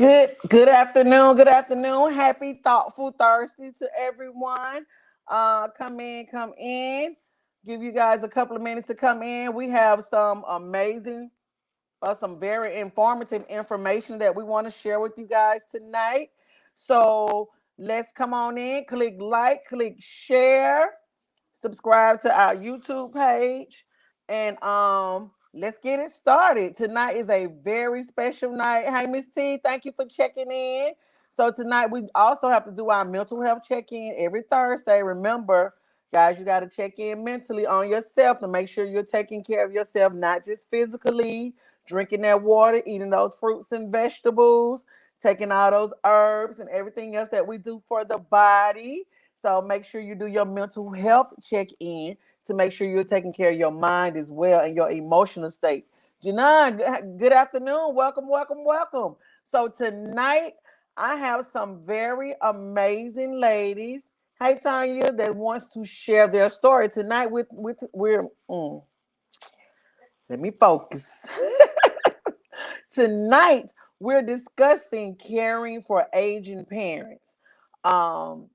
Good afternoon. Good afternoon. Happy thoughtful Thursday to everyone. Come in, come in. Give you guys a couple of minutes to come in. We have some amazing, some very informative information that we want to share with you guys tonight. So let's come on in. Click like, click share, subscribe to our YouTube page, and let's get it started. Tonight is a very special night. Hey, Miss T, thank you for checking in. So tonight we also have to do our mental health check-in every Thursday. Remember, guys, you got to check in mentally on yourself to make sure you're taking care of yourself, not just physically, drinking that water, eating those fruits and vegetables, taking all those herbs and everything else that we do for the body. So make sure you do your mental health check in to make sure you're taking care of your mind as well and your emotional state. Janan, good afternoon. Welcome, welcome, welcome. So tonight I have some very amazing ladies. Hey Tanya, that wants to share their story tonight. Let me focus. Tonight we're discussing caring for aging parents. Um,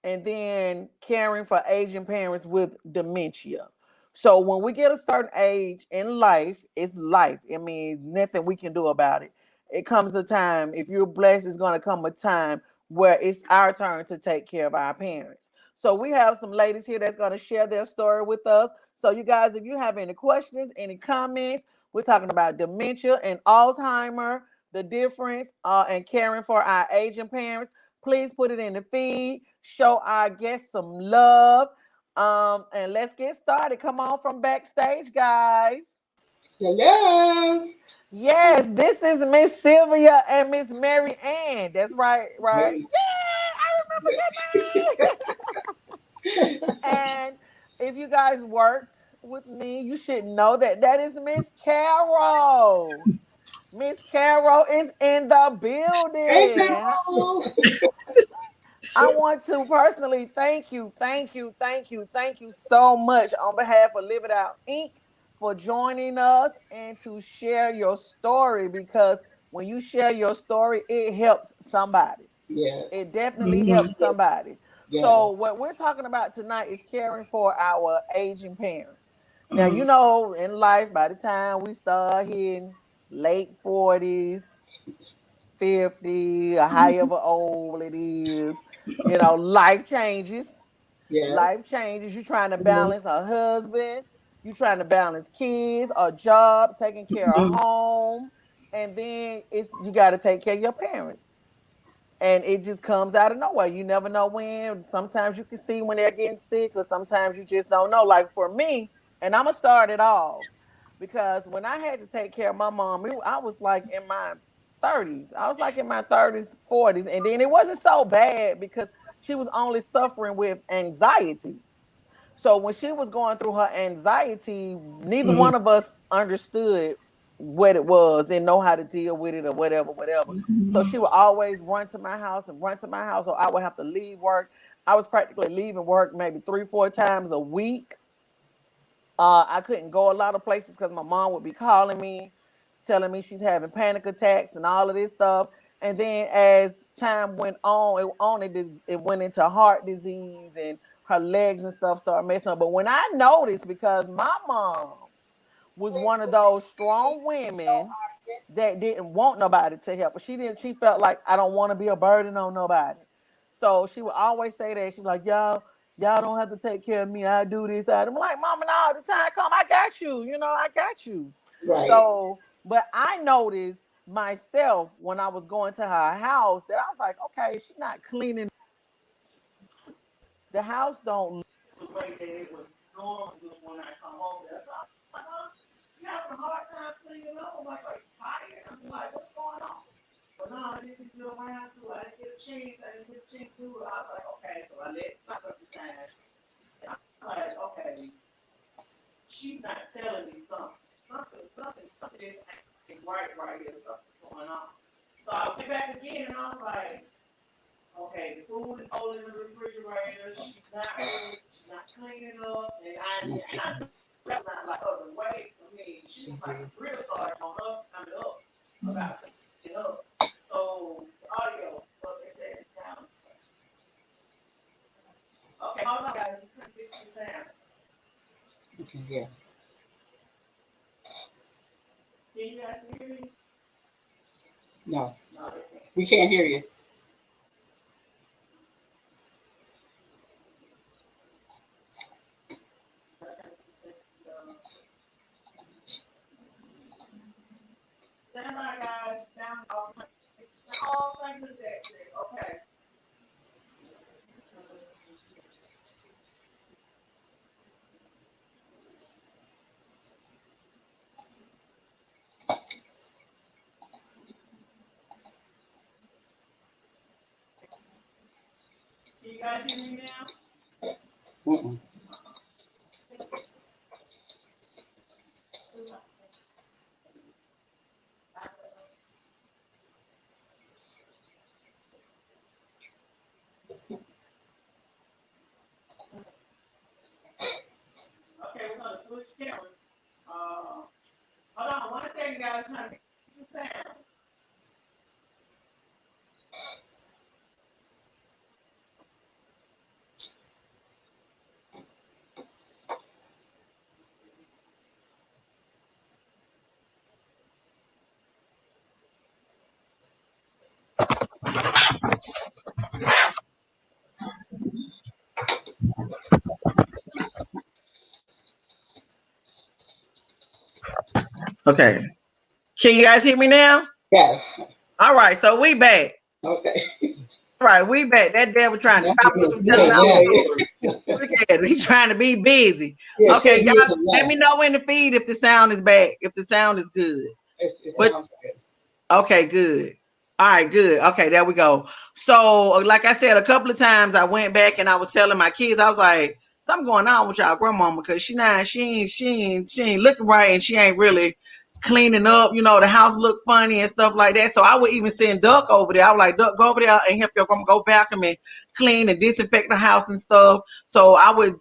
and then caring for aging parents with dementia. So when we get a certain age in life, it's life. I mean, nothing we can do about it. It comes a time, if you're blessed, it's going to come a time where it's our turn to take care of our parents. So we have some ladies here that's going to share their story with us. So you guys, if you have any questions, any comments, we're talking about dementia and Alzheimer, the difference, and caring for our aging parents. Please put it in the feed. Show our guests some love. And let's get started. Come on from backstage, guys. Hello. Yes, this is Miss Sylvia and Miss Mary Ann. That's right, right. Hey. Yeah, I remember your name. And if you guys work with me, you should know that that is Miss Carol. Miss Carol is in the Hey, building. Carol. I want to personally thank you so much on behalf of Live It Out Inc. for joining us and to share your story because when you share your story, it helps somebody. Yeah. It definitely helps somebody. Yeah. So, what we're talking about tonight is caring for our aging parents. Now, Mm, you know, in life, by the time we start hitting late 40s, 50, or however old it is. You know, life changes. Yeah. Life changes. You're trying to mm, balance a husband, you're trying to balance kids, a job, taking care of mm. home, and then it's you got to take care of your parents. And it just comes out of nowhere. You never know when. Sometimes you can see when they're getting sick, or sometimes you just don't know. Like for me, and I'm gonna start it off because when I had to take care of my mom, I was like in my 30s. I was like in my 30s, 40s, and then it wasn't so bad because she was only suffering with anxiety. So when she was going through her anxiety, neither Mhm, one of us understood what it was, didn't know how to deal with it or whatever, whatever. So mhm, she would always run to my house and run to my house, or I would have to leave work. I was practically leaving work maybe 3, 4 times a week. I couldn't go a lot of places because my mom would be calling me, telling me she's having panic attacks and all of this stuff. And then as time went it went into heart disease and her legs and stuff started messing up. But when I noticed, because my mom was one of those strong women that didn't want nobody to help her. She felt like I don't want to be a burden on nobody. So she would always say that. She was like, y'all don't have to take care of me. I do this. I'm like, Mama, no, the time come, I got you. I got you. Right. So, but I noticed myself when I was going to her house that I was like, okay, she's not cleaning the house. Don't look the way that it was normal when I come home. That's why I'm like, you having a hard time cleaning up. I'm like, are you tired? I'm like, what's going on? But no, I didn't feel around to. I didn't get a chance. I didn't get a chance to do it. I was like, okay. So I let myself the time. And I'm like, okay, she's not telling me something. Something just ain't right here. Something's going on. So I went back again and I was like, okay, the food is old in the refrigerator. She's not cleaning up. And I knew that was not like other ways. I mean, she was like real sorry on her coming up about cleaning up. So Yeah. Can you guys hear me? No, No, they can't. we can't hear you. Stand by, guys. Stand by. Oh, thank you, that. Okay. Can you guys hear me now? Mm-mm. Okay, we're gonna switch cameras. Hold on, 1 second, guys. Trying to get the sound. Okay. Can you guys hear me now? Yes. All right, so we back. Okay. All right, we back. That devil trying to stop us from telling our story. Look at it. He's trying to be busy. Yeah, okay, y'all, let me know in the feed if the sound is back, if the sound is good. It sounds good. Okay, good. All right, good. Okay, there we go. So, like I said, a couple of times I went back and I was telling my kids, I was like, something going on with y'all grandmama because she ain't looking right and she ain't really cleaning up. You know, the house look funny and stuff like that. So I would even send Duck over there. I was like, Duck, go over there and help your grandma go vacuum and clean and disinfect the house and stuff. So I would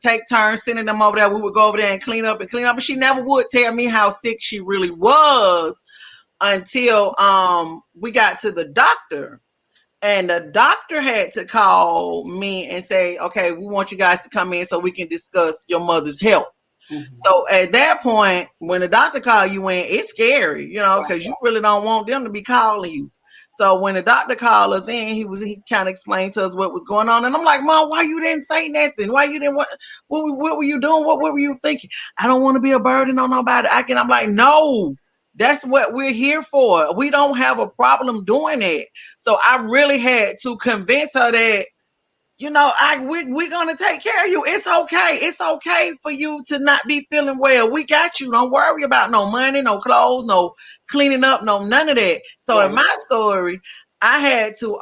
take turns sending them over there. We would go over there and clean up. And she never would tell me how sick she really was until we got to the doctor, and the doctor had to call me and say, okay, we want you guys to come in so we can discuss your mother's health. So at that point, when the doctor called you in, it's scary, you know, because you really don't want them to be calling you. So when the doctor called us in, he kind of explained to us what was going on, and I'm like, Mom, why you didn't say nothing? Why you didn't? What were you doing? What were you thinking? I don't want to be a burden on nobody. I'm like, no, that's what we're here for. We don't have a problem doing it. So I really had to convince her that, you know, we're gonna take care of you. It's okay. It's okay for you to not be feeling well. We got you. Don't worry about no money, no clothes, no cleaning up, no none of that. So in my story, I had to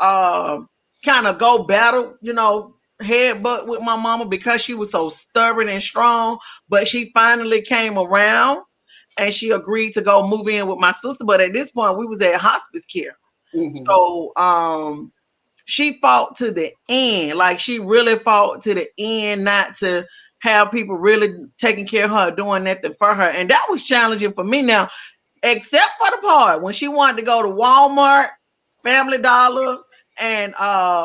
kind of go battle, you know, headbutt with my mama because she was so stubborn and strong. But she finally came around and she agreed to go move in with my sister. But at this point, we was at hospice care. So she fought to the end. Like she really fought to the end, not to have people really taking care of her, doing nothing for her. And that was challenging for me now, except for the part when she wanted to go to Walmart, Family Dollar, and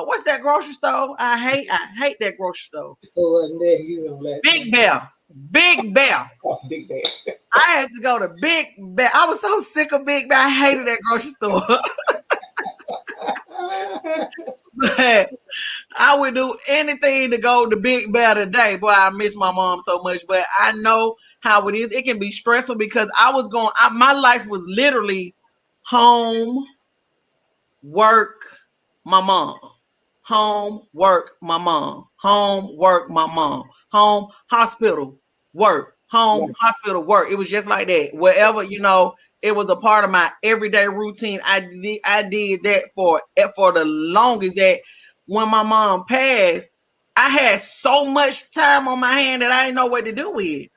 what's that grocery store? I hate that grocery store. Big Bear. Big Bear. Big Bear. I had to go to Big Bear. I was so sick of Big Bear. I hated that grocery store. But I would do anything to go to Big Bear today. Boy, I miss my mom so much. But I know how it is. It can be stressful because my life was literally home, work, my mom. Home, work, my mom. Home, work, my mom. Home, hospital, work. Home, hospital, work. It was just like that. Wherever, you know, it was a part of my everyday routine. I did that for the longest, that when my mom passed, I had so much time on my hand that I didn't know what to do with.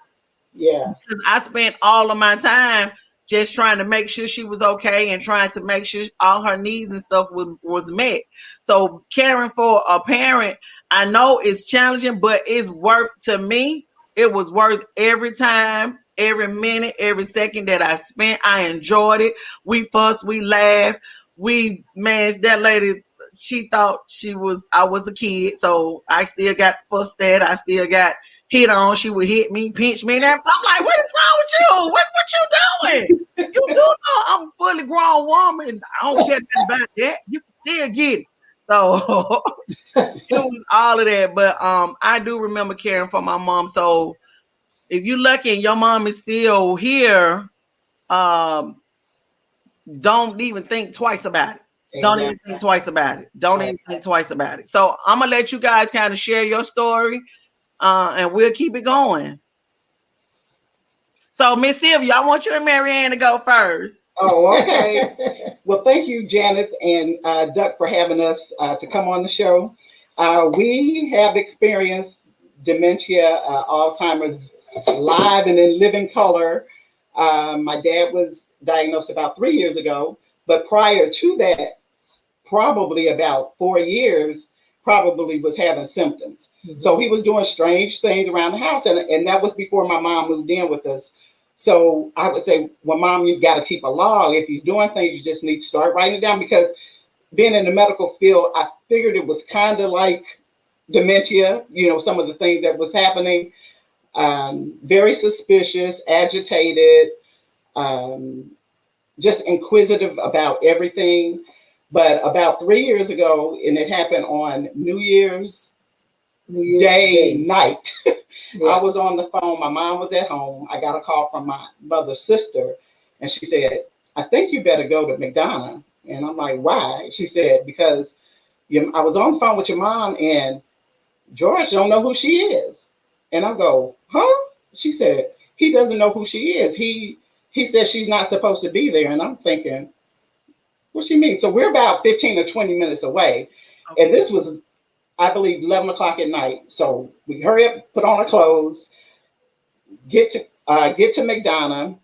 Yeah. Because I spent all of my time just trying to make sure she was okay and trying to make sure all her needs and stuff was met. So caring for a parent, I know it's challenging, but it's worth, to me, it was worth every time, every minute, every second that I spent. I enjoyed it. We fussed, we laughed. That lady, she thought I was a kid. So I still got fussed at. I still got hit on. She would hit me, pinch me, and I'm like, what is wrong with you? What you doing? You do know I'm a fully grown woman. I don't care nothing about that. You can still get it. So it was all of that. But I do remember caring for my mom. So if you're lucky and your mom is still here, don't even think twice about it. Exactly. Don't even think twice about it. Don't even think twice about it. So I'm gonna let you guys kind of share your story, and we'll keep it going. So Miss Sylvia, I want you and Marianne to go first. Oh, okay. Well, thank you, Janet and Duck, for having us to come on the show. We have experienced dementia, Alzheimer's, live and in living color. My dad was diagnosed about 3 years ago, but prior to that, probably about 4 years, probably was having symptoms. Mm-hmm. So he was doing strange things around the house, and that was before my mom moved in with us. So I would say, well, Mom, you've got to keep a log. If he's doing things, you just need to start writing it down, because being in the medical field, I figured it was kind of like dementia, some of the things that was happening. Very suspicious, agitated, just inquisitive about everything. But about 3 years ago, and it happened on New Year's Day night, yeah. I was on the phone. My mom was at home. I got a call from my mother's sister, and she said, I think you better go to McDonough. And I'm like, why? She said, because I was on the phone with your mom, and George don't know who she is. And I go, huh? She said, he doesn't know who she is. He says she's not supposed to be there. And I'm thinking, what do you mean? So we're about 15 or 20 minutes away. Okay. And this was, I believe, 11 o'clock at night. So we hurry up, put on our clothes, get to McDonough,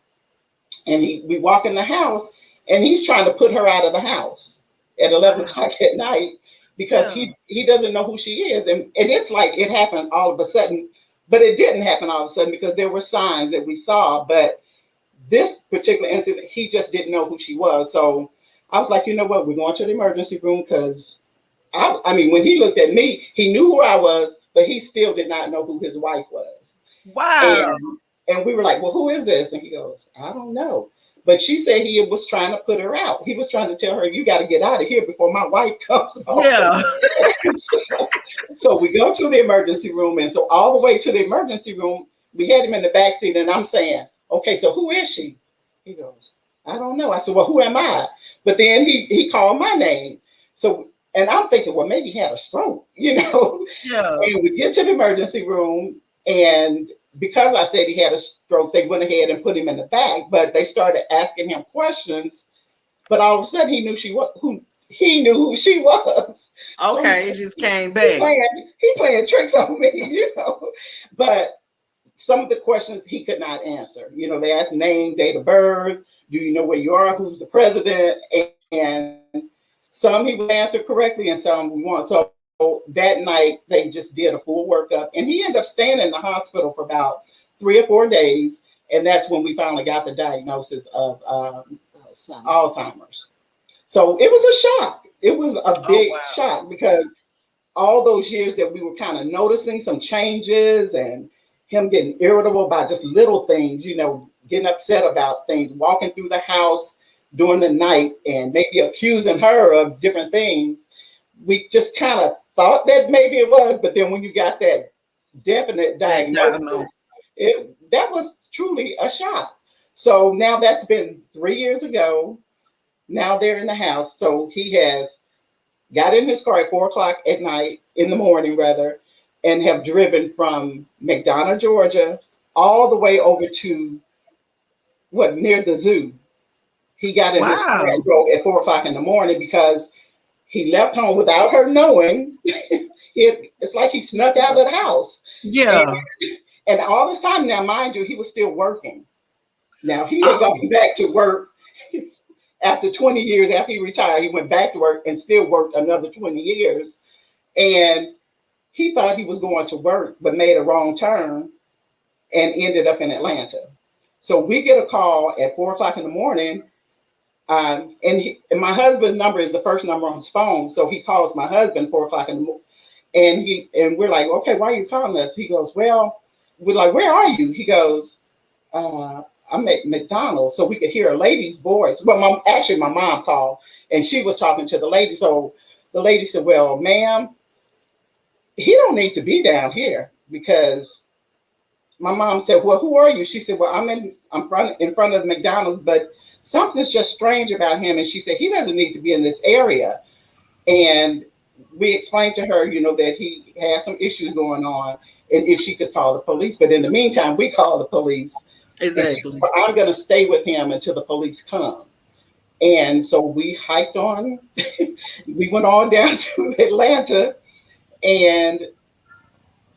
and we walk in the house, and he's trying to put her out of the house at 11 o'clock at night, because he doesn't know who she is. And it's like it happened all of a sudden, but it didn't happen all of a sudden, because there were signs that we saw. But this particular incident, he just didn't know who she was. So I was like, you know what, we're going to the emergency room, because I mean, when he looked at me, he knew who I was, but he still did not know who his wife was. Wow. And we were like, well, who is this? And he goes, I don't know. But she said he was trying to put her out. He was trying to tell her, you got to get out of here before my wife comes home. Yeah. So we go to the emergency room. And so all the way to the emergency room, we had him in the back seat, and I'm saying, okay, so who is she? He goes, I don't know. I said, well, who am I? But then he called my name. So, and I'm thinking, well, maybe he had a stroke, Yeah. And we get to the emergency room, and because I said he had a stroke, they went ahead and put him in the back, but they started asking him questions. But all of a sudden he knew who she was. Okay, so it just came back. He playing tricks on me, But some of the questions he could not answer. They asked name, date of birth, do you know where you are, who's the president? And some he would answer correctly, and some we won't. So that night they just did a full workup, and he ended up staying in the hospital for about 3 or 4 days. And that's when we finally got the diagnosis of Alzheimer's. So it was a shock. It was a big shock, because all those years that we were kind of noticing some changes, and him getting irritable about just little things, getting upset about things, walking through the house during the night and maybe accusing her of different things. We just kind of thought that maybe it was, but then when you got that definite diagnosis, that was truly a shock. So now that's been 3 years ago. Now they're in the house. So he has got in his car at 4 o'clock in the morning, and have driven from McDonough, Georgia, all the way over to near the zoo. He got in his car and drove at 4 o'clock in the morning, because he left home without her knowing. It's like he snuck out of the house. Yeah. And all this time now, mind you, he was still working. Now he had gone back to work after 20 years after he retired. He went back to work and still worked another 20 years. And he thought he was going to work, but made a wrong turn and ended up in Atlanta. So we get a call at 4 o'clock in the morning. And my husband's number is the first number on his phone. So he calls my husband 4 o'clock in the morning. And we're like, okay, why are you calling us? He goes, well, we're like, where are you? He goes, I'm at McDonald's. So we could hear a lady's voice. Well, my mom called and she was talking to the lady. So the lady said, well, ma'am, he don't need to be down here, because my mom said, well, who are you? She said, well, I'm in front of the McDonald's, but something's just strange about him. And she said, he doesn't need to be in this area. And we explained to her, that he had some issues going on and if she could call the police. But in the meantime, we called the police. Exactly. Said, well, I'm going to stay with him until the police come. And so we hiked on. We went on down to Atlanta, and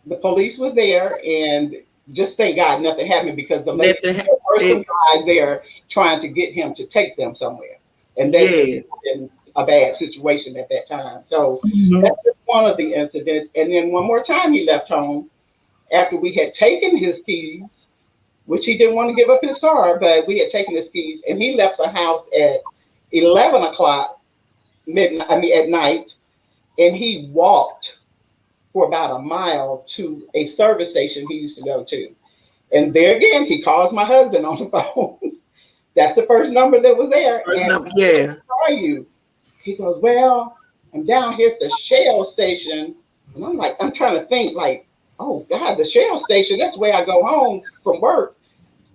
the police was there, and just thank God nothing happened, because there were some guys there trying to get him to take them somewhere. And that was in a bad situation at that time. So that's just one of the incidents. And then one more time he left home after we had taken his keys, which he didn't want to give up his car, but we had taken his keys, and he left the house at 11 o'clock at night, and he walked for about a mile to a service station he used to go to. And there again, he calls my husband on the phone. That's the first number that was there. Where are you? He goes, well, I'm down here at the Shell station. And I'm like, I'm trying to think like, oh God, the Shell station, that's the way I go home from work.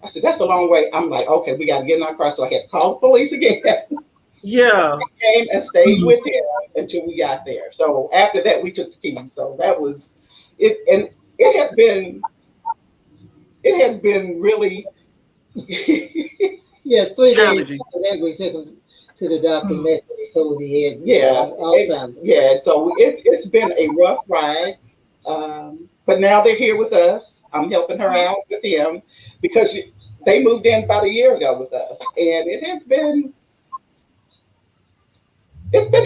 I said, that's a long way. I'm like, okay, we got to get in our car. So I had to call the police again. Yeah. I came and stayed with him until we got there. So after that, we took the keys. So that was it. And it has been really. Yeah, 3 days after that, we took him to the doctor, and that's what they told he had. Alzheimer's. Yeah. So it's been a rough ride. But now they're here with us. I'm helping her out with him, because they moved in about a year ago with us, and it's been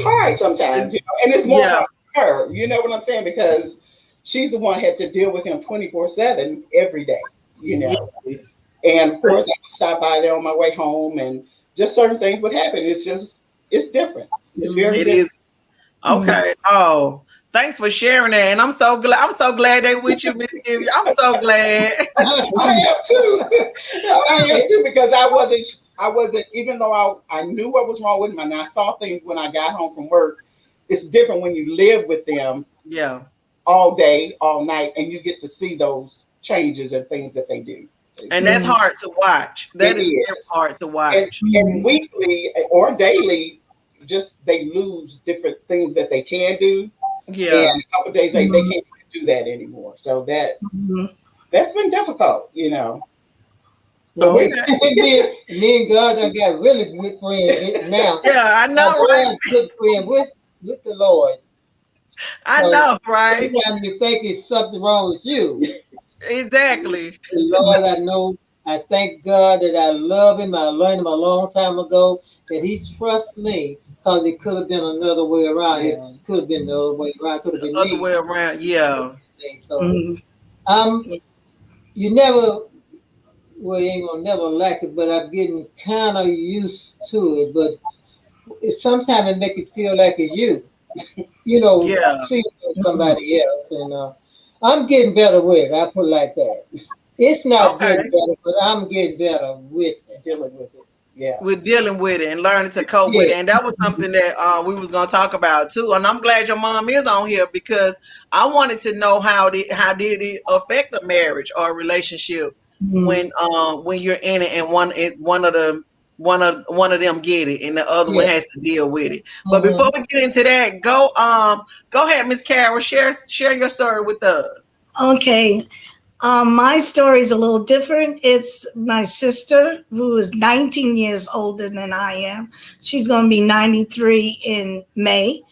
hard sometimes, and it's more hard for her. You know what I'm saying? Because she's the one who had to deal with him 24/7 every day. Yes. And of course, I would stop by there on my way home, and just certain things would happen. It's different. It's very different. Okay. Oh. Thanks for sharing that, and I'm so glad they're with you, Miss Gibby. I'm so glad. I am too. I am too, because I wasn't. Even though I knew what was wrong with him, and I saw things when I got home from work. It's different when you live with them. Yeah. All day, all night, and you get to see those changes and things that they do. And that's hard to watch. That is hard to watch. And weekly or daily, just they lose different things that they can do. Yeah. And a couple of days later, they can't do that anymore. So that's been difficult, So me and God, I got really good friends now. Yeah, I know, right? Good friend with the Lord. I know, right? Sometimes you think it's something wrong with you. Exactly. The Lord, I thank God that I love him. I learned him a long time ago that he trusts me. Because it could have been another way around. It could have been the other way around. Could have been the other way around. Yeah. So, you never, well, you ain't gonna never like it, but I'm getting kind of used to it. But sometimes it make it feel like it's you. See somebody else, and I'm getting better with it. I put it like that. It's not getting better, but I'm getting better with it, dealing with it. Yeah, we're dealing with it and learning to cope with it, and that was something that we was gonna talk about too. And I'm glad your mom is on here, because I wanted to know how did it affect a marriage or a relationship when you're in it and one of them get it and the other one has to deal with it. But before we get into that, go ahead, Miss Carol, share your story with us. Okay. My story is a little different. It's my sister, who is 19 years older than I am. She's going to be 93 in May.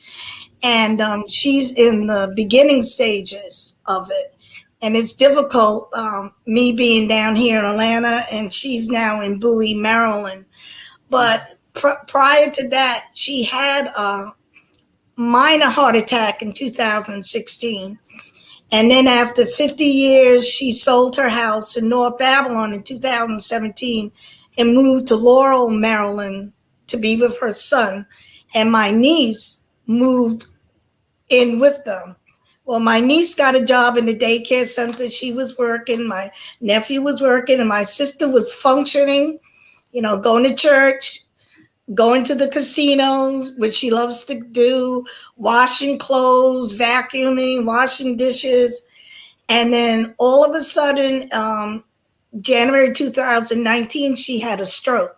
And she's in the beginning stages of it. And it's difficult, me being down here in Atlanta, and she's now in Bowie, Maryland. But prior to that, she had a minor heart attack in 2016. And then after 50 years, she sold her house in North Babylon in 2017 and moved to Laurel, Maryland to be with her son. And my niece moved in with them. Well, my niece got a job in the daycare center. She was working. My nephew was working, and my sister was functioning, going to church, going to the casinos, which she loves to do, washing clothes, vacuuming, washing dishes. And then all of a sudden, January 2019, she had a stroke.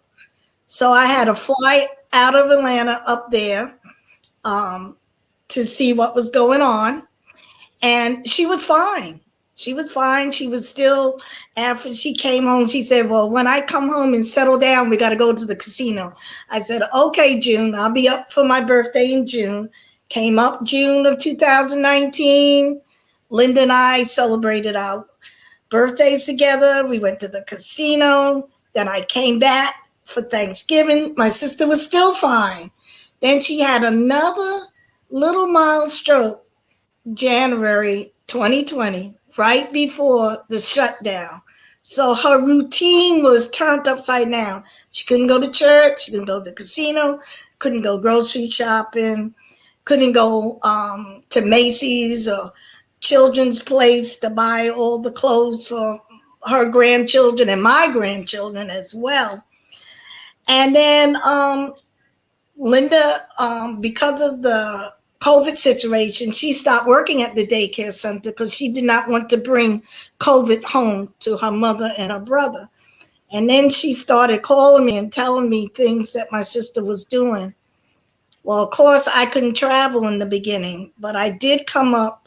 So I had to fly out of Atlanta up there to see what was going on. And she was fine. She was fine. She was still, after she came home, she said, well, when I come home and settle down, we got to go to the casino. I said, okay, June, I'll be up for my birthday in June. Came up June of 2019. Linda and I celebrated our birthdays together. We went to the casino. Then I came back for Thanksgiving. My sister was still fine. Then she had another little mild stroke January 2020, right before the shutdown. So her routine was turned upside down. She couldn't go to church. She couldn't go to the casino. Couldn't go grocery shopping. Couldn't go to Macy's or Children's Place to buy all the clothes for her grandchildren and my grandchildren as well. And then Linda, because of the COVID situation, she stopped working at the daycare center because she did not want to bring COVID home to her mother and her brother. And then she started calling me and telling me things that my sister was doing. Well, of course, I couldn't travel in the beginning, but I did come up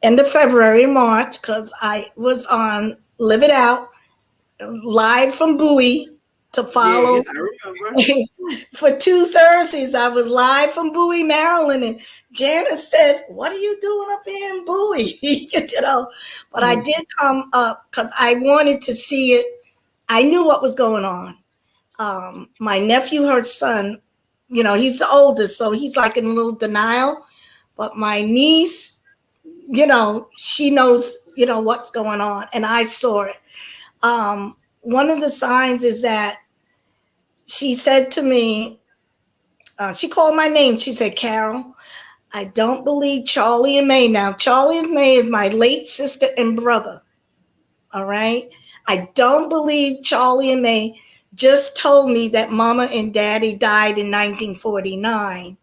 end of February, March, because I was on Live It Out, live from Bowie to follow. Yes, I remember. For 2 Thursdays, I was live from Bowie, Maryland, and Janice said, what are you doing up here in Bowie? But I did come up because I wanted to see it. I knew what was going on. My nephew, her son, he's the oldest, so he's like in a little denial. But my niece, she knows, what's going on, and I saw it. One of the signs is that she said to me, she called my name. She said, Carol, I don't believe Charlie and May. Now, Charlie and May is my late sister and brother. All right. I don't believe Charlie and May just told me that Mama and Daddy died in 1949.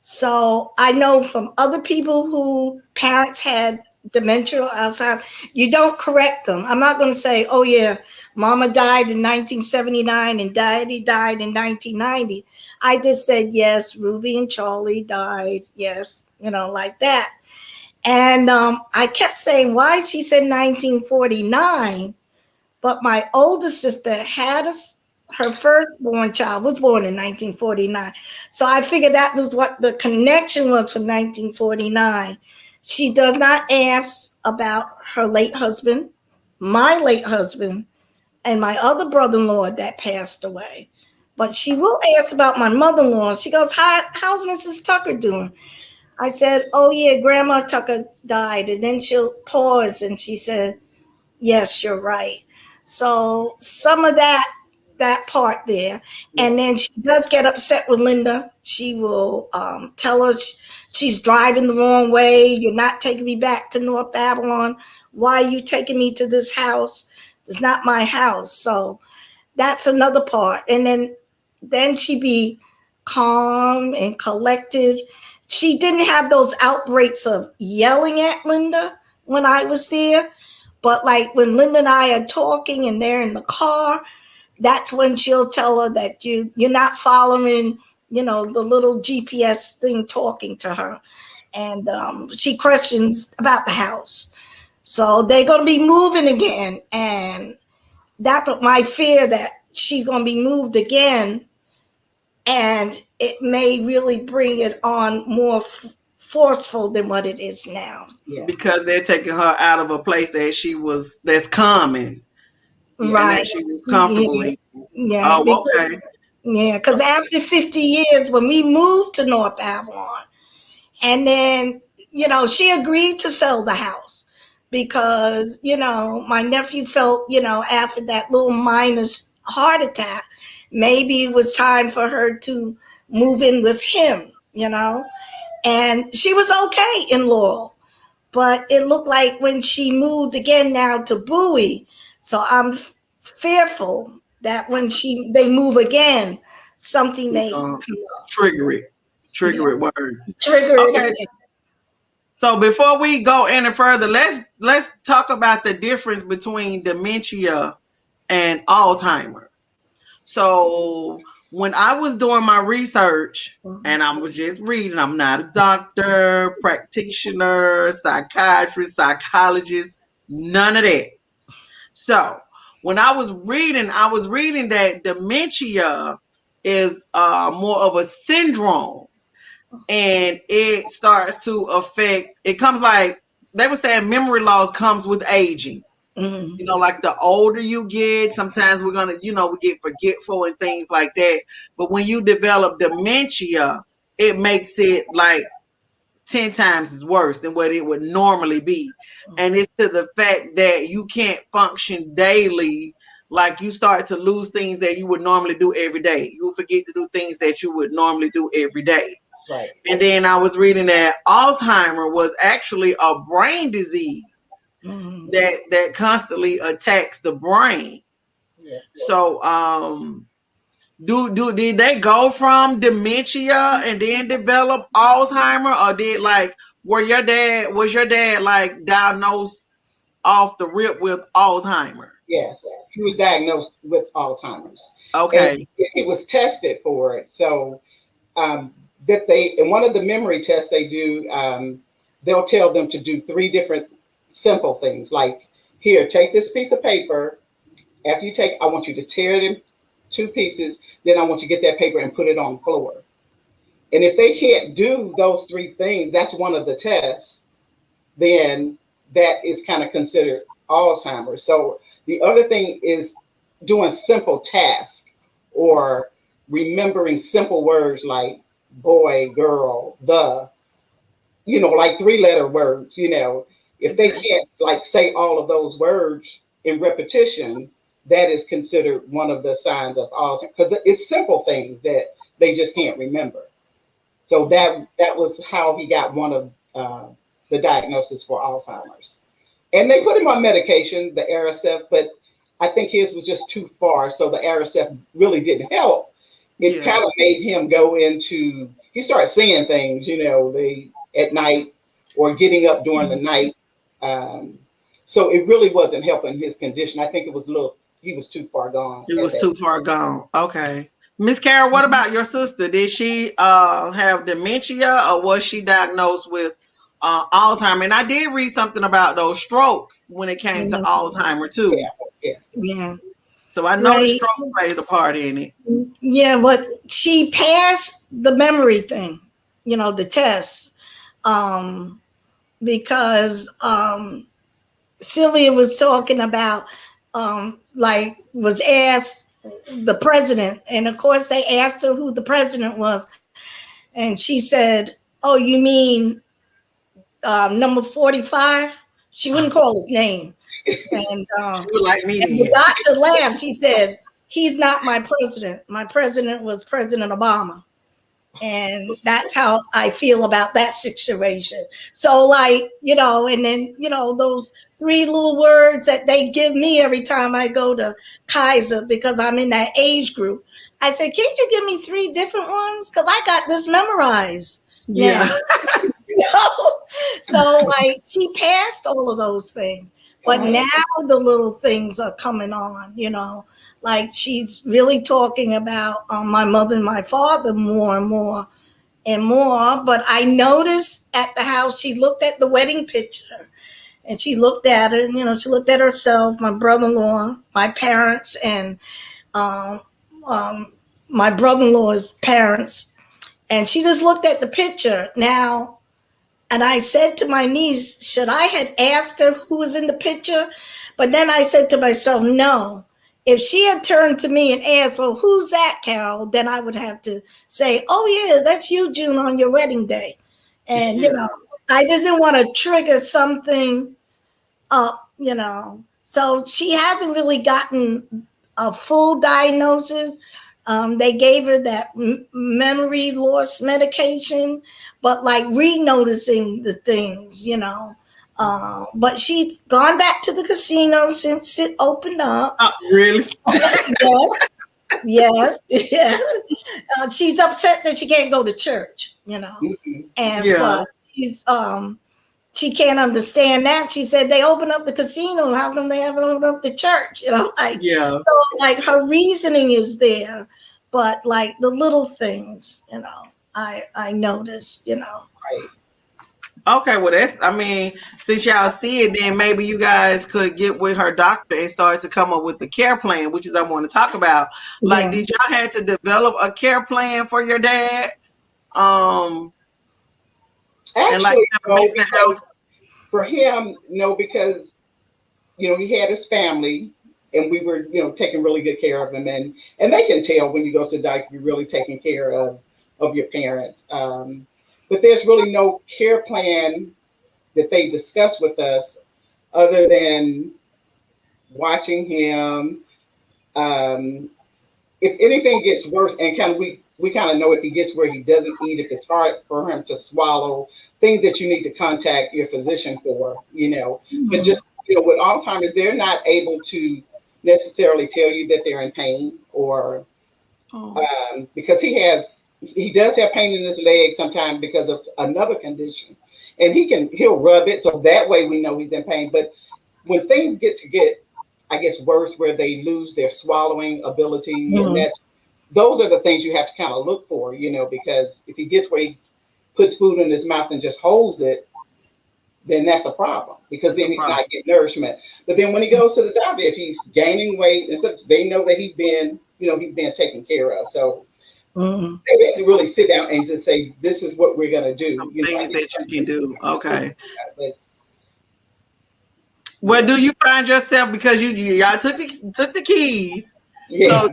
So I know from other people who parents had dementia or Alzheimer, you don't correct them. I'm not going to say, oh yeah, Mama died in 1979 and Daddy died in 1990. I just said, yes, Ruby and Charlie died. Yes, like that. And I kept saying, why? She said 1949. But my older sister had her firstborn child was born in 1949. So I figured that was what the connection was for 1949. She does not ask about her late husband, my late husband, and my other brother-in-law that passed away. But she will ask about my mother-in-law. She goes, how's Mrs. Tucker doing? I said, oh yeah, Grandma Tucker died. And then she'll pause and she said, yes, you're right. So some of that part there. And then she does get upset with Linda. She will tell her she's driving the wrong way. You're not taking me back to North Babylon. Why are you taking me to this house? It's not my house. So that's another part. And then she be calm and collected. She didn't have those outbreaks of yelling at Linda when I was there. But like when Linda and I are talking and they're in the car, that's when she'll tell her that you're not following, the little GPS thing talking to her. And she questions about the house. So they're going to be moving again. And that's my fear, that she's going to be moved again. And it may really bring it on more forceful than what it is now. Yeah. Because they're taking her out of a place that that's common. Right. And she was comfortable in. Yeah. Oh, okay. Yeah, because after 50 years, when we moved to North Babylon, and then, she agreed to sell the house because, my nephew felt, after that little minor heart attack, maybe it was time for her to move in with him, And she was okay in Laurel, but it looked like when she moved again now to Bowie. So I'm fearful that when they move again, something may trigger it worse. Trigger it Okay. again. So before we go any further, let's talk about the difference between dementia and Alzheimer. So when I was doing my research and I was just reading, I'm not a doctor, practitioner, psychiatrist, psychologist, none of that. So when I was reading that dementia is more of a syndrome, and it starts to affect, it comes like they were saying memory loss comes with aging. Mm-hmm. You know, like the older you get, sometimes we're gonna, we get forgetful and things like that. But when you develop dementia, it makes it like 10 times as worse than what it would normally be. And it's to the fact that you can't function daily. Like you start to lose things that you would normally do every day. You forget to do things that you would normally do every day. Right. And then I was reading that Alzheimer was actually a brain disease that constantly attacks the brain. Yeah. So did they go from dementia and then develop Alzheimer, or was your dad like diagnosed off the rip with Alzheimer? Yes, he was diagnosed with Alzheimer's. Okay. And he was tested for it. So that in one of the memory tests they do, they'll tell them to do 3 different simple things. Like, here, take this piece of paper. After you I want you to tear it in 2 pieces. Then I want you to get that paper and put it on the floor. And if they can't do those 3 things, that's one of the tests, then that is kind of considered Alzheimer's. So the other thing is doing simple tasks or remembering simple words like boy, girl, like 3-letter words. If they can't like say all of those words in repetition, that is considered one of the signs of Alzheimer's, because it's simple things that they just can't remember. So that was how he got one of the diagnosis for Alzheimer's. And they put him on medication, the Aricept, but I think his was just too far. So the Aricept really didn't help. It kind of made him go into, he started seeing things, at night or getting up during the night. So it really wasn't helping his condition. I think it was he was too far gone. He was too far gone. Okay. Miss Carol, what about your sister? Did she have dementia, or was she diagnosed with Alzheimer? And I did read something about those strokes when it came to Alzheimer too. Yeah. So I know the stroke played a part in it. Yeah, but she passed the memory thing, the test, because Sylvia was talking about, was asked the president, and of course they asked her who the president was, and she said, "Oh, you mean number 45?" She wouldn't call his name, and she would like me. And the doctor laughed. She said, "He's not my president. My president was President Obama." And that's how I feel about that situation. So and then, those 3 little words that they give me every time I go to Kaiser, because I'm in that age group. I said, "Can't you give me 3 different ones? Because I got this memorized." Yeah. So she passed all of those things. But now the little things are coming on, she's really talking about my mother and my father more and more and more. But I noticed at the house, she looked at the wedding picture and she looked at it, she looked at herself, my brother-in-law, my parents, and my brother-in-law's parents. And she just looked at the picture. Now, and I said to my niece, should I had asked her who was in the picture? But then I said to myself, no. If she had turned to me and asked, well, who's that, Carol? Then I would have to say, oh, yeah, that's you, June, on your wedding day. And, I just didn't want to trigger something up, So she hasn't really gotten a full diagnosis. They gave her that memory loss medication, but like re-noticing the things, you know. But she's gone back to the casino since it opened up. Really? Yes, yes, yeah. She's upset that she can't go to church, you know, and but she can't understand that. She said they open up the casino. How come they haven't opened up the church? You know, like so, like her reasoning is there, but like the little things, you know, I noticed, you know. Right. Okay, well I mean, since y'all see it, then maybe you guys could get with her doctor and start to come up with the care plan, which is I want to talk about. Like, did y'all have to develop a care plan for your dad? Actually, and like no, because for him, no, because he had his family, and we were taking really good care of him, and they can tell when you go to the doctor you're really taking care of your parents. But there's really no care plan that they discuss with us other than watching him. If anything gets worse, and we kind of know if he gets where he doesn't eat, if it's hard for him to swallow, things that you need to contact your physician for, But just, with Alzheimer's, they're not able to necessarily tell you that they're in pain or because he does have pain in his leg sometimes because of another condition, and he'll rub it. So that way we know he's in pain. But when things get, I guess, worse, where they lose their swallowing ability, and those are the things you have to kind of look for, because if he gets where he puts food in his mouth and just holds it, then that's a problem, because then he's not getting nourishment. But then when he goes to the doctor, if he's gaining weight and such, they know that he's being taken care of. So they have to really sit down and just say, this is what we're going to do. Things that you can do. Okay. Well, do you find yourself, because y'all took the keys? So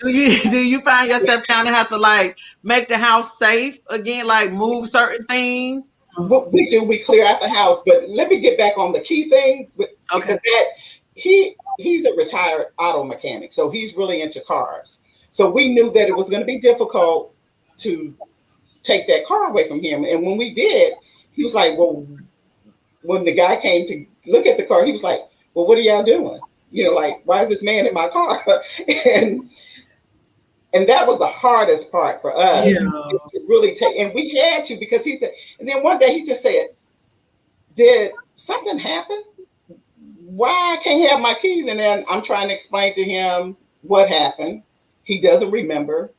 do you find yourself kind of have to like make the house safe again, like move certain things? What we do, we clear out the house. But let me get back on the key thing, because he's a retired auto mechanic, so he's really into cars. So we knew that it was going to be difficult to take that car away from him. And when we did, he was like, well, when the guy came to look at the car, he was like, well, what are y'all doing? Like, why is this man in my car? And that was the hardest part for us, to really take. And we had to, because he said, and then one day he just said, did something happen? Why I can't have my keys? And then I'm trying to explain to him what happened. He doesn't remember.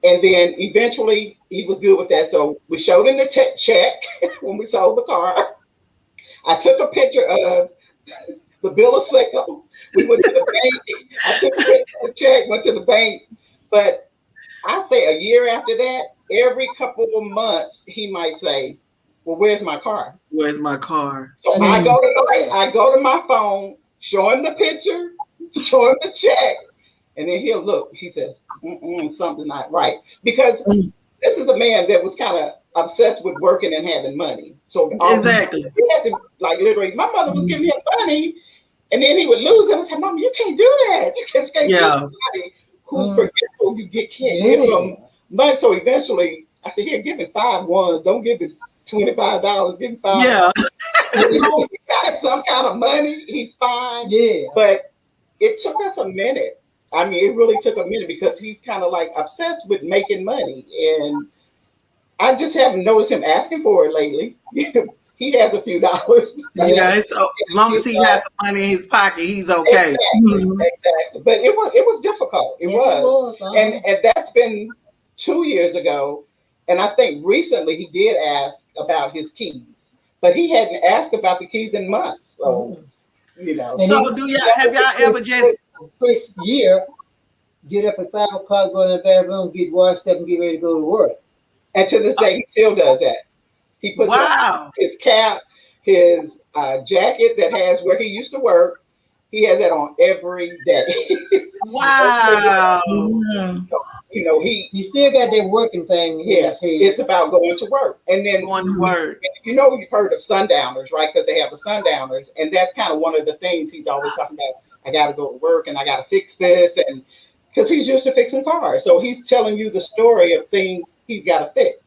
And then eventually he was good with that. So we showed him the check when we sold the car. I took a picture of the bill of sale. We went to the bank. I took a picture of the check, went to the bank. But I say a year after that, every couple of months, he might say, well, where's my car? Where's my car? So I go to my phone, show him the picture, show him the check, and then he'll look. He says, something's not right. Because this is a man that was kind of obsessed with working and having money. So exactly, he had to, like, literally, my mother was giving him money, and then he would lose it. I said, Mama, you can't do that. You just can't give money. Who's forgetful? You can't give them money. So eventually, I said, here, give him 5 ones. Don't give him $25. Give him 5. Yeah. As long as he got some kind of money, he's fine. Yeah. But it took us a minute. I mean, it really took a minute, because he's kind of like obsessed with making money. And I just haven't noticed him asking for it lately. He has a few dollars. So as long as he has some money in his pocket, he's okay. Exactly. But it was difficult. It was. And that's been 2 years ago. And I think recently he did ask about his keys, but he hadn't asked about the keys in months. So, So have y'all ever just first year get up at 5 o'clock, go in the bathroom, get washed up, and get ready to go to work? And to this day, he still does that. He puts on his cap, his jacket that has where he used to work. He has that on every day. Wow. So, he still got that working thing. Yeah, it's about going to work. And then going to work. You've heard of sundowners, right? Because they have the sundowners. And that's kind of one of the things he's always talking about. I got to go to work and I got to fix this. because he's used to fixing cars. So he's telling you the story of things he's got to fix.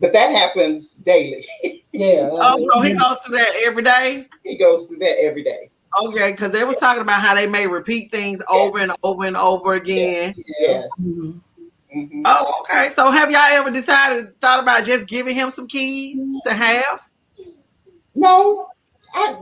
But that happens daily. Yeah. Oh, so he goes through that every day? He goes through that every day. Okay, because they was talking about how they may repeat things over and over and over again. Yes. Mhm. Mm-hmm. Oh, okay. So have y'all ever thought about just giving him some keys to have? No,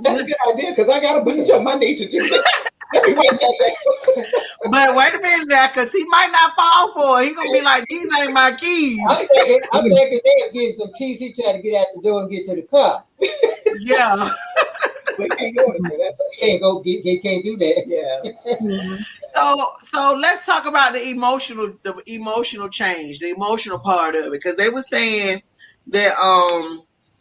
that's a good idea because I got a bunch of them I need to do that. Let me write that down. But wait a minute now, because he might not fall for it. He gonna be like, these ain't my keys. I'm thinking they'll give him some keys. He tried to get out the door and get to the car. Yeah. We can't go into that. He can't do that. Yeah. Mhm. So let's talk about the emotional change, the emotional part of it, because they were saying that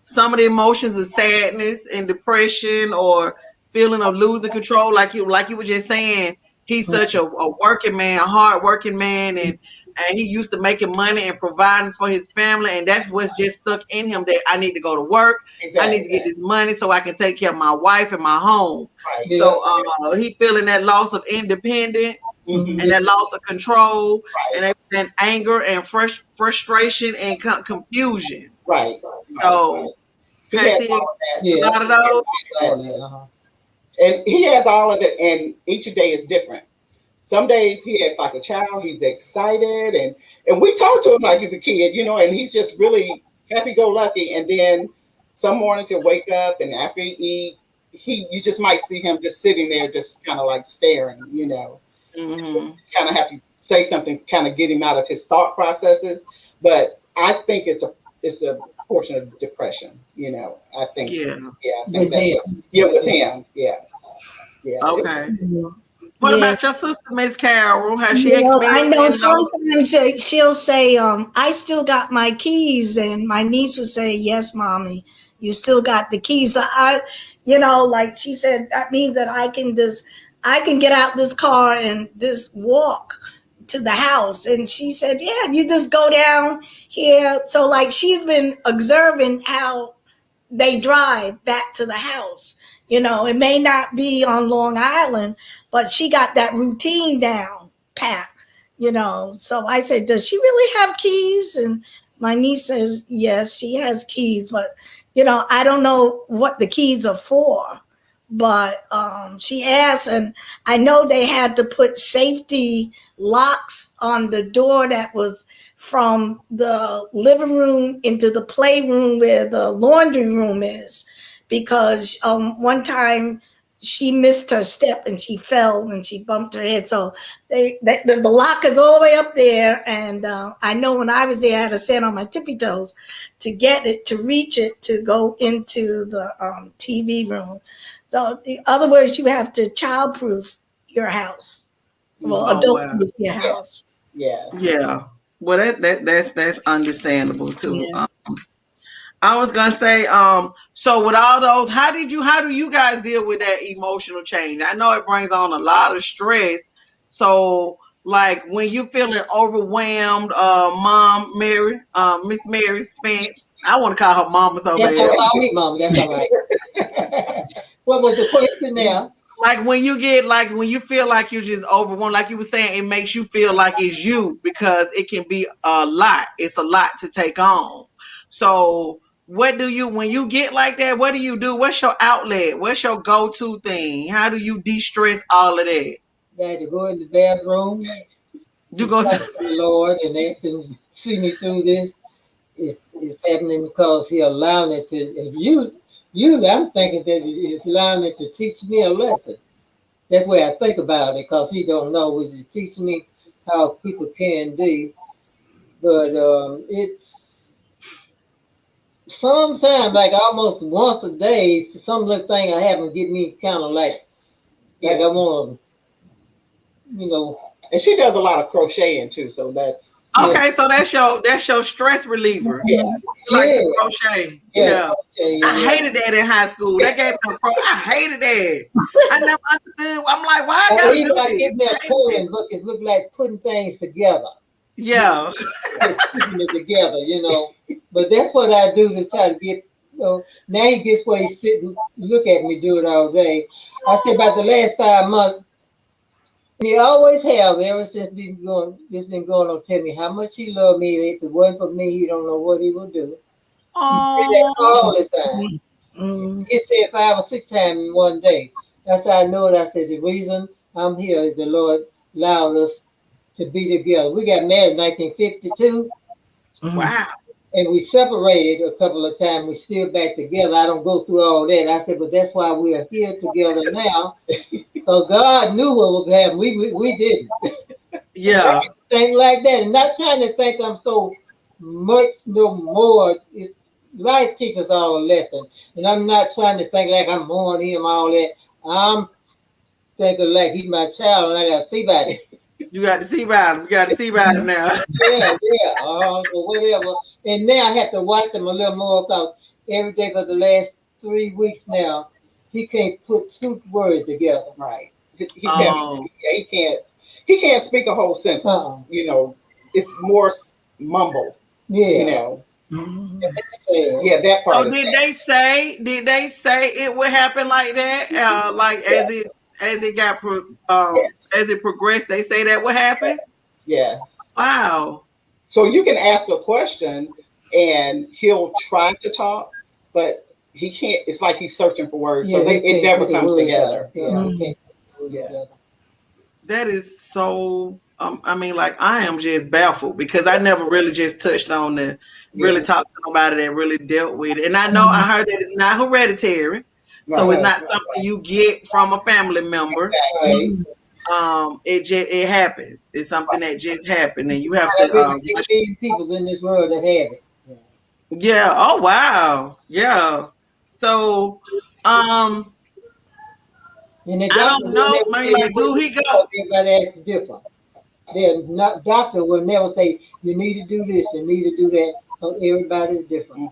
some of the emotions of sadness and depression or feeling of losing control, like you were just saying, he's such a working man, a hard working man, and he used to making money and providing for his family, and that's what's just stuck in him, that I need to go to work. Exactly. I need to get this money so I can take care of my wife and my home. Right. Yeah. So he feeling that loss of independence Mm-hmm. and that loss of control, Right. and that anger and frustration and confusion. Right. So He has has he all of that. Yeah. a lot of those? All that, uh-huh. And he has all of it, and each day is different. Some days he acts like a child, he's excited, and we talk to him like he's a kid, you know, and he's just really happy-go-lucky. And then some mornings he'll wake up, and after he eat, you just might see him just sitting there, just kind of like staring, you know. Mm-hmm. Kind of have to say something, kind of get him out of his thought processes. But I think it's a portion of depression, you know. I think, Yeah. I think With that's him. with him, yes. Yeah. Okay. What Yeah. about your sister, Miss Carol? Has she Well, I experienced know any of those? sometimes she'll say, I still got my keys. And my niece would say, yes, mommy, you still got the keys. So like she said, that means that I can get out this car and just walk to the house. And she said, yeah, you just go down here. So like she's been observing how they drive back to the house. It may not be on Long Island, but she got that routine down pat. So I said, does she really have keys? And my niece says, yes, she has keys, but I don't know what the keys are for. But she asked, and I know they had to put safety locks on the door that was from the living room into the playroom where the laundry room is, because one time she missed her step and she fell and she bumped her head. So the lock is all the way up there, and I know when I was there, I had to stand on my tippy toes to get it, to reach it, to go into the TV room. So in other words, you have to childproof your house. Well, Oh, adult-proof wow. your house. Yeah. Yeah. Well, that's understandable too. Yeah. I was gonna say, so with all those, how do you guys deal with that emotional change? I know it brings on a lot of stress. So, like when you feeling overwhelmed, Mom Mary, Miss Mary Spence, I want to call her Mama so That's bad. all call me, Mom. That's all right. What was the question now? Like when you feel like you're just overwhelmed, like you were saying, it makes you feel like it's you, because it can be a lot. It's a lot to take on. So when you get like that, what do you do? What's your outlet? What's your go-to thing? How do you de-stress all of that? That to go in the bathroom, You gonna talk to the Lord and ask him to see me through this. It's happening because he allowed it to. If you, I'm thinking that it's allowing it to teach me a lesson. That's the way I think about it, because he don't know, which is teaching me how people can be. But it's sometimes like almost once a day, some little thing I happen get me kind of like I want to, And she does a lot of crocheting too, so that's okay. So that's your stress reliever. yeah. You like to crochet. Yeah. Yeah. I hated that in high school. That gave me I hated that. I never understood. I'm like, why I gotta do I this? get me a coloring book. It look like putting things together. Yeah. Putting it together, But that's what I do to try to get, now he gets where he sit and look at me do it all day. I said about the last 5 months, He always have ever since it's been going on. Tell me how much he loved me. If it wasn't for me, he don't know what he would do. He said that all the time. He said 5 or 6 times in one day. That's how I know it. I said the reason I'm here is the Lord allowed us to be together. We got married in 1952. Wow. And we separated a couple of times. We still back together. I don't go through all that. I said, but that's why we are here together now. So God knew what was happening. We didn't. Yeah. Think like that. And not trying to think I'm so much no more. It's life teaches all a lesson. And I'm not trying to think like I'm more than him, all that. I'm thinking like he's my child and I got to see about it. You got to see about him. You got to see about him now. Yeah. Or whatever. And now I have to watch him a little more because every day for the last 3 weeks now, he can't put 2 words together. Right. He can't speak a whole sentence. You know, it's more mumble. Yeah. You know. Yeah, that part. So did they say it would happen like that? Like as it got as it progressed, they say that would happen? Yeah. Wow. So you can ask a question and he'll try to talk, but he can't. It's like he's searching for words. So it never comes together. Yeah. That is so I mean, like I am just baffled because I never really just touched on the really talked to nobody that really dealt with it. And I know I heard that it's not hereditary. So it's not something you get from a family member. Right. It happens. It's something that just happened, and you have to. People in this world that have it. Yeah. Oh wow. Yeah. So, and the I don't know. I mean, like, do he go? Everybody acts different. The doctor will never say you need to do this, you need to do that. So everybody is different.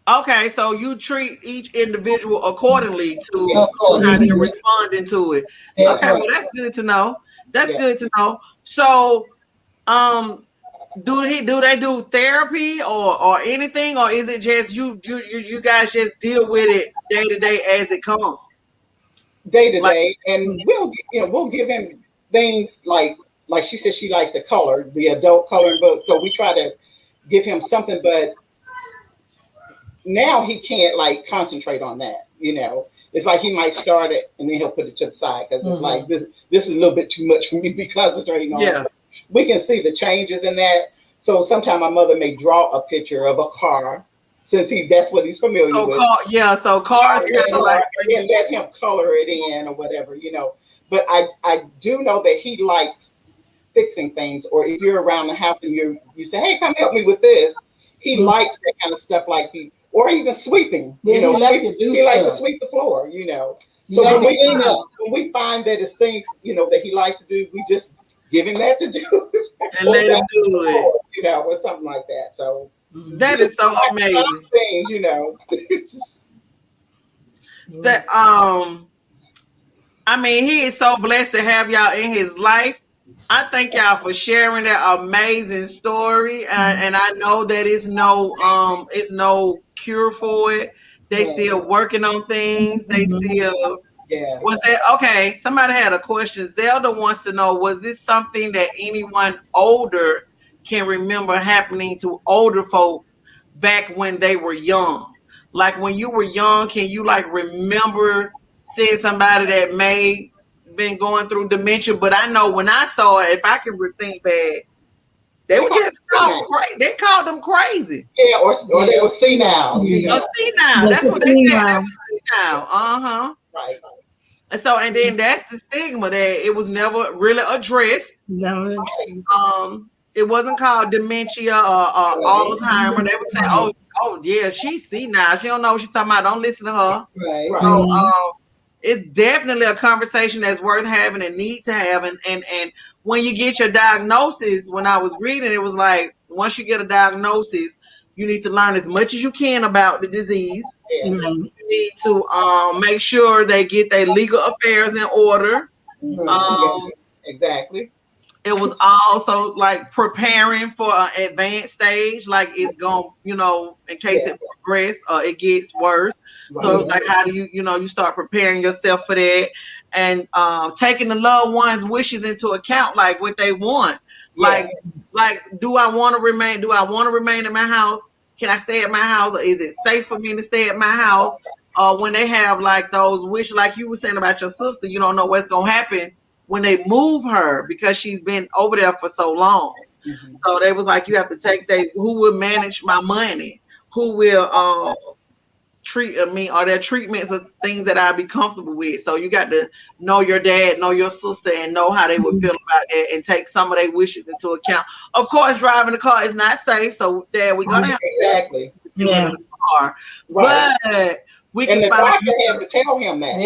Okay, so you treat each individual accordingly to how they're responding to it. Okay, well that's good to know. That's good to know. So, do they do therapy or anything, or is it just you guys just deal with it day to day as it comes? Day to day, and we'll give him things like she said she likes to color, the adult coloring book. So we try to give him something, but now he can't like concentrate on that. You know, it's like he might start it and then he'll put it to the side because it's like this is a little bit too much for me to be concentrating on. Yeah, we can see the changes in that. So sometimes my mother may draw a picture of a car since that's what he's familiar with. So cars kind of like and let him color it in or whatever, you know. But I do know that he likes fixing things, or if you're around the house and you say, hey, come help me with this, he likes that kind of stuff, or even sweeping. Yeah, you know, he likes to sweep the floor, you know. So when we find that it's things, you know, that he likes to do, we just give him that to do and let him do it, you know, or something like that. So that is so amazing. Things, you know. It's just, that I mean, he is so blessed to have y'all in his life. I thank y'all for sharing that amazing story, and I know that it's no cure for it. They still working on things. They still Was that okay? Somebody had a question. Zelda wants to know: was this something that anyone older can remember happening to older folks back when they were young? Like when you were young, can you like remember seeing somebody that may been going through dementia? But I know when I saw it, if I can think back, they were just they called them crazy. Yeah, or they were senile. Senile. That's what they said. They were senile. Right. So and then that's the stigma that it was never really addressed. No. It wasn't called dementia or Alzheimer. They would say, "Oh yeah, she's senile. She don't know what she's talking about. Don't listen to her." Right. So it's definitely a conversation that's worth having and need to have. And when you get your diagnosis, when I was reading, it was like once you get a diagnosis, you need to learn as much as you can about the disease. You need to make sure they get their legal affairs in order. Exactly. It was also like preparing for an advanced stage, like it's going, in case it progresses or it gets worse. Right. So it was like, how do you start preparing yourself for that, and taking the loved ones' wishes into account, like what they want. Like, do I want to remain in my house? Can I stay at my house, or is it safe for me to stay at my house? When they have like those wishes, like you were saying about your sister, you don't know what's gonna happen when they move her because she's been over there for so long. Mm-hmm. So they was like, you have to take who will manage my money, who will treat me, or their treatments of things that I'll be comfortable with. So you got to know your dad, know your sister, and know how they would feel about that, and take some of their wishes into account. Of course, driving the car is not safe, so Dad, we're gonna have to get rid of the car. Right. But we can the doctor have to tell him that.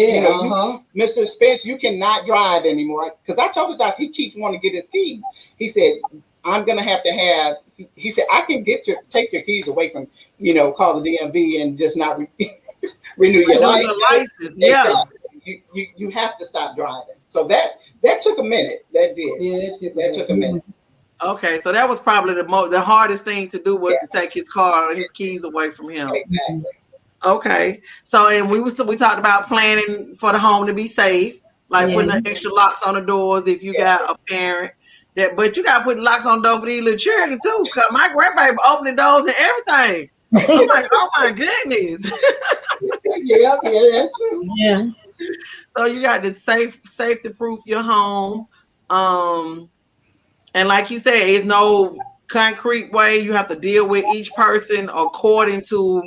Mr. Spence, you cannot drive anymore. Because I told the doctor, he keeps wanting to get his keys. He said, I'm gonna have to have. He said, I can take your keys away from, call the DMV and just not renew your license. Yeah, you have to stop driving. So that took a minute. That did. Yeah, that took a minute. Okay, so that was probably the hardest thing to do was to take his car and his keys away from him. Exactly. Okay, so and we talked about planning for the home to be safe, like putting the extra locks on the doors if you got a parent. But you gotta put locks on the door for these little children too. Cause my grandbaby opening doors and everything. I'm like, oh my goodness. Yeah. So you got to safety proof your home. And like you said, it's no concrete way. You have to deal with each person according to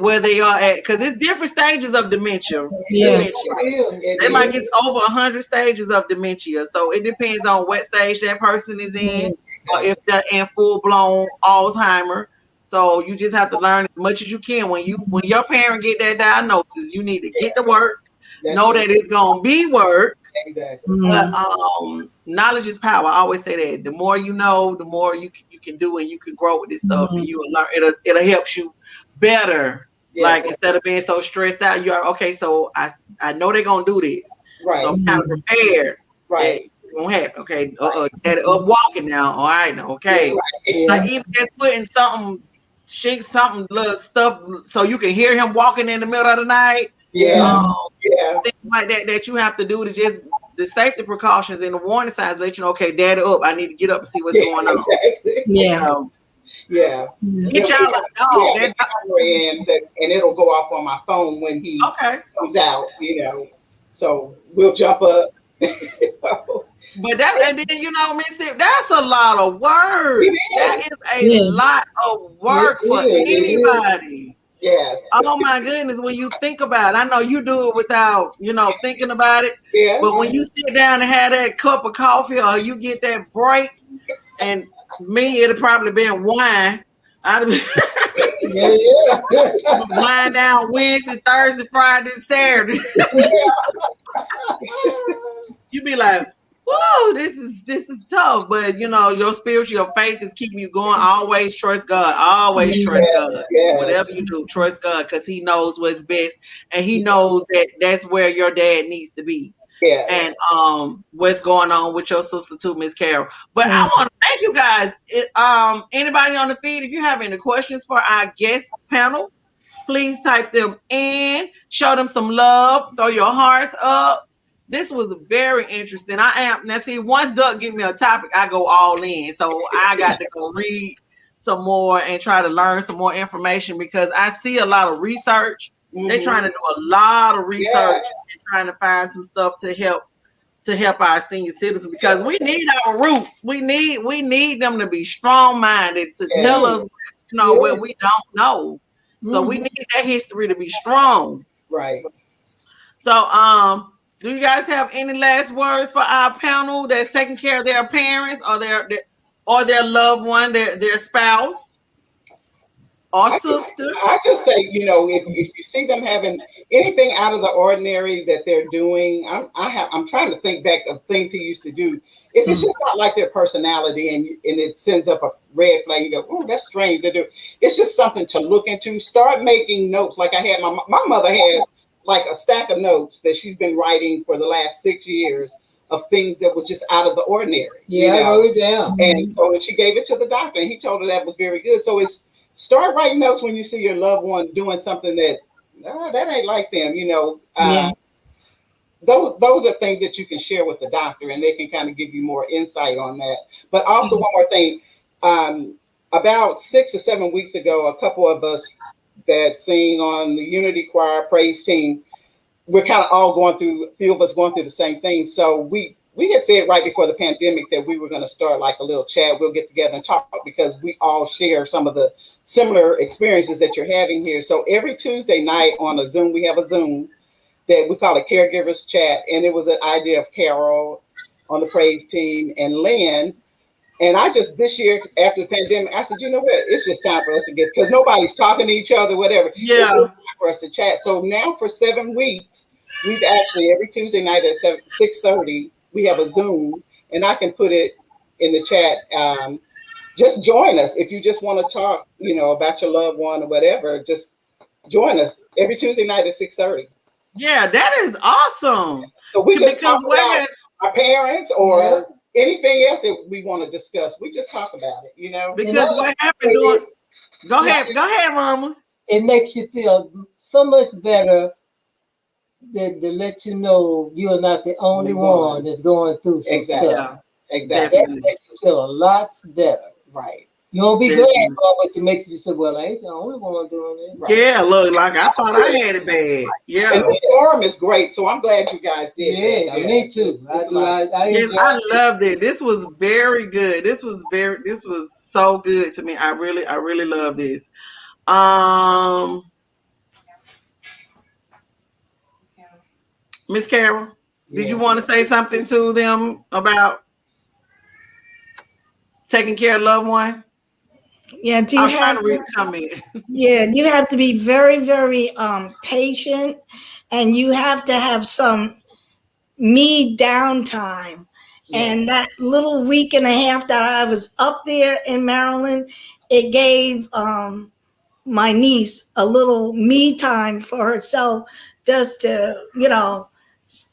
where they are at, because it's different stages of dementia. It's like it's over 100 stages of dementia. So it depends on what stage that person is in, or if they're in full-blown Alzheimer. So you just have to learn as much as you can. When your parent get that diagnosis, you need to get to work. Know that it's gonna be work. Exactly. But knowledge is power. I always say that. The more you know, the more you can do, and you can grow with this stuff, and you will learn. It'll help you better. Like instead of being so stressed out, you're okay. So I know they're gonna do this. Right. So I'm kind of prepared. Right. It won't happen. Okay. Up walking now. All right. Okay. Like even just putting something little stuff so you can hear him walking in the middle of the night. Things like that you have to do to just the safety precautions and the warning signs let you know, okay, Daddy up. I need to get up and see what's going on. Get y'all a dog. And it'll go off on my phone when he comes out, So we'll jump up. But and then Missy, that's a lot of work. That is a lot of work for anybody. Yes. Oh my goodness, when you think about it, I know you do it without, thinking about it. Yeah. But when you sit down and have that cup of coffee, or you get that break, and me, it'll probably been wine. I'd be wine down Wednesday, Thursday, Friday, Saturday. You'd be like, whoa, this is tough. But your spiritual faith is keeping you going. Always trust God. Always trust God. Whatever you do, trust God, because He knows what's best, and He knows that's where your dad needs to be. And what's going on with your sister too, Miss Carol. But I want to thank you guys. Anybody on the feed, if you have any questions for our guest panel, please type them in. Show them some love. Throw your hearts up. This was very interesting. Now see, once Doug give me a topic, I go all in. So I got to go read some more and try to learn some more information, because I see a lot of research. They're trying to do a lot of research and trying to find some stuff to help our senior citizens, because we need our roots. We need them to be strong-minded to tell us, what we don't know. So we need that history to be strong. Right. So do you guys have any last words for our panel that's taking care of their parents or their loved one, their spouse or sister? I just say, if you see them having anything out of the ordinary that they're doing, I'm trying to think back of things he used to do. If it's just not like their personality and it sends up a red flag, you go, oh, that's strange to do. It's just something to look into. Start making notes. Like I had my mother has like a stack of notes that she's been writing for the last 6 years of things that was just out of the ordinary. Yeah, I wrote it down. And so she gave it to the doctor, and he told her that was very good. So it's start writing notes when you see your loved one doing something that that ain't like them, Those are things that you can share with the doctor, and they can kind of give you more insight on that. But also one more thing, about 6 or 7 weeks ago, a couple of us that sing on the Unity Choir praise team, we're kind of all going through, a few of us going through the same thing. So we had said right before the pandemic that we were going to start like a little chat. We'll get together and talk because we all share some of the similar experiences that you're having here. So every Tuesday night on a Zoom, we have a Zoom that we call a Caregivers Chat. And it was an idea of Carol on the praise team and Lynn. And I just, this year, after the pandemic, I said, you know what? It's just time for us to get, because nobody's talking to each other, whatever. Yeah. It's just time for us to chat. So now for 7 weeks, we've actually, every Tuesday night at 6:30, we have a Zoom, and I can put it in the chat. Just join us. If you just want to talk, about your loved one or whatever, just join us every Tuesday night at 6:30. Yeah, that is awesome. So we just talk about our parents or anything else that we want to discuss. We just talk about it, Because what happened go ahead, Mama. It makes you feel so much better to let you know you're not the only one that's going through some stuff. Yeah, exactly. That makes you feel a lot better. Right. You won't be glad, but you make you say, well, I ain't the only one doing it. Right. Yeah, look, like I thought I had it bad. Yeah. And the storm is great, so I'm glad you guys did. Yeah, me too. I loved it. This was very good. This was so good to me. I really love this. Miss Carol, did you want to say something to them about taking care of loved one? Yeah, I'm trying to read the comment. Yeah, you have to be very, very patient, and you have to have some me downtime. Yeah. And that little week and a half that I was up there in Maryland, it gave my niece a little me time for herself, just to,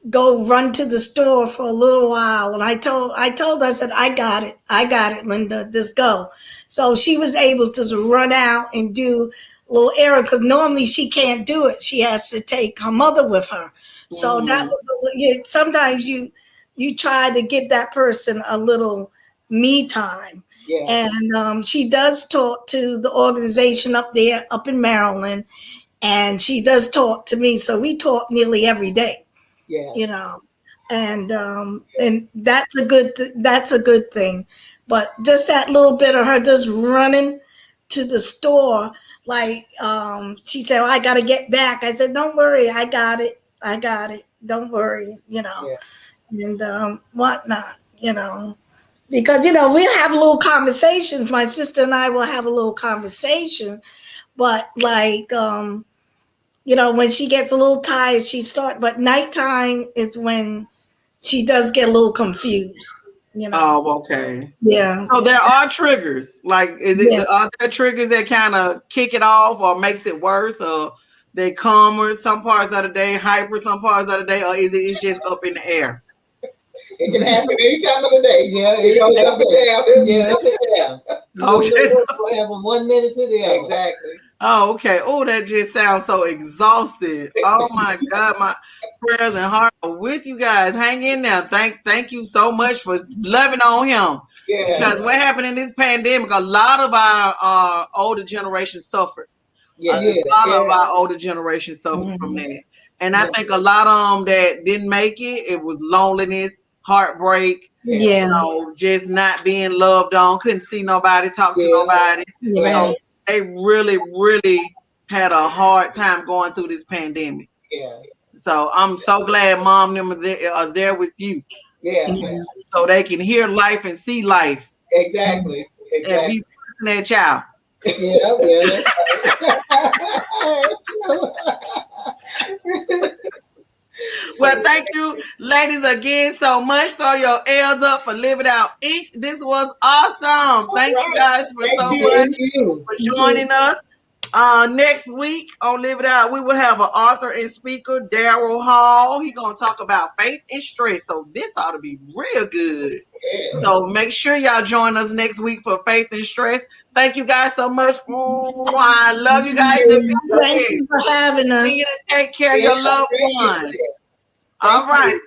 go run to the store for a little while. And I told her, I said, I got it, Linda, just go. So she was able to run out and do a little errand, because normally she can't do it. She has to take her mother with her. So that was sometimes you try to give that person a little me time. Yeah. And she does talk to the organization up in Maryland, and she does talk to me. So we talk nearly every day. Yeah. And that's a good thing. But just that little bit of her just running to the store, like she said, I got to get back. I said, don't worry, I got it. Don't worry, and whatnot, because we'll have little conversations. My sister and I will have a little conversation, but like when she gets a little tired, but nighttime is when she does get a little confused. Oh, okay. Yeah. So there are triggers. Like, are there triggers that kind of kick it off or makes it worse, or they calmer some parts of the day, hyper some parts of the day, or is it's just up in the air? It can happen any time of the day. Yeah, it goes up and down. Up and down. Okay. From 1 minute to the other. Exactly. Oh, okay. Oh, that just sounds so exhausted. Oh my God, my prayers and heart are with you guys. Hang in there. Thank you so much for loving on him. Yeah. Because what happened in this pandemic, a lot of our older generation suffered. A lot of our older generation suffered from that. And I think a lot of them that didn't make it was loneliness, heartbreak, just not being loved on, couldn't see nobody, talk to nobody. Yeah. They really, really had a hard time going through this pandemic. Yeah. So I'm so glad Mom and them are there with you. Yeah. So they can hear life and see life. Exactly. And be that child. Yeah. Well, thank you, ladies, again so much. Throw your L's up for Live It Out Inc. This was awesome. Thank you guys for so much for joining us. Next week on Live It Out, we will have an author and speaker, Daryl Hall. He's gonna talk about faith and stress. So this ought to be real good. So make sure y'all join us next week for Faith and Stress. Thank you guys so much. I love you guys. Thank you for having us. Take care of your loved ones. All right.